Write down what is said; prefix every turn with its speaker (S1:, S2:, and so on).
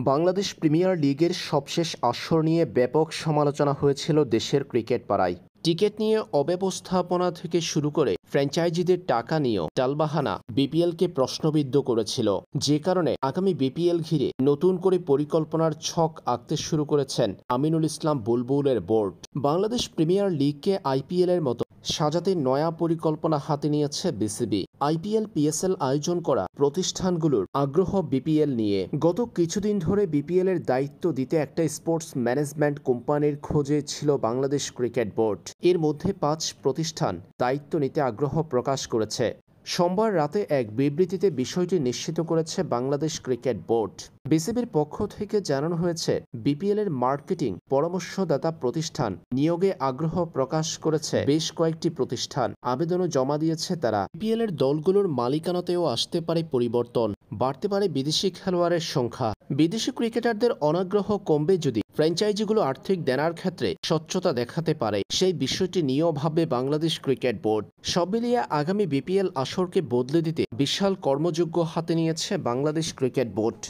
S1: Bangladesh premier লিগের সবশেষ আসর নিয়ে ব্যাপক সমালোচনা হয়েছিল দেশের ক্রিকেট পাড়ায়। টিকিট নিয়ে অব্যবস্থাপনা থেকে শুরু করে ফ্র্যাঞ্চাইজিদের টাকা নিয়েও টালবাহানা বিপিএলকে প্রশ্নবিদ্ধ করেছিল, যে কারণে আগামী বিপিএল ঘিরে নতুন করে পরিকল্পনার ছক আঁকতে শুরু করেছেন আমিনুল ইসলাম বুলবুলের বোর্ড। বাংলাদেশ প্রিমিয়ার লিগকে আইপিএলের মতো সাজাতে নয়া পরিকল্পনা হাতে নিয়েছে বিসিবি। আইপিএল পিএসএল আয়োজন করা প্রতিষ্ঠানগুলোর আগ্রহ বিপিএল নিয়ে। গত কিছুদিন ধরে বিপিএল এর দায়িত্ব দিতে একটা স্পোর্টস ম্যানেজমেন্ট কোম্পানির খোঁজে ছিল বাংলাদেশ ক্রিকেট বোর্ড। এর মধ্যে 5 প্রতিষ্ঠান দায়িত্ব নিতে আগ্রহ প্রকাশ করেছে। সোমবার রাতে এক বিবৃতিতে বিষয়টি নিশ্চিত করেছে বাংলাদেশ ক্রিকেট বোর্ড। বিসিবির পক্ষ থেকে জানানো হয়েছে, বিপিএল এর মার্কেটিং পরামর্শদাতা প্রতিষ্ঠান নিয়োগে আগ্রহ প্রকাশ করেছে বেশ কয়েকটি প্রতিষ্ঠান। আবেদনও জমা দিয়েছে তারা। বিপিএল এর দলগুলোর মালিকানাতেও আসতে পারে পরিবর্তন, বাড়তে পারে বিদেশি খেলোয়াড়ের সংখ্যা। বিদেশি ক্রিকেটারদের অনাগ্রহ কমবে যদি ফ্র্যাঞ্চাইজিগুলো আর্থিক দেনার ক্ষেত্রে স্বচ্ছতা দেখাতে পারে। সেই বিষয়টি নিয়েও ভাববে বাংলাদেশ ক্রিকেট বোর্ড। সব মিলিয়ে আগামী বিপিএল আসরকে বদলে দিতে বিশাল কর্মযজ্ঞ হাতে নিয়েছে বাংলাদেশ ক্রিকেট বোর্ড।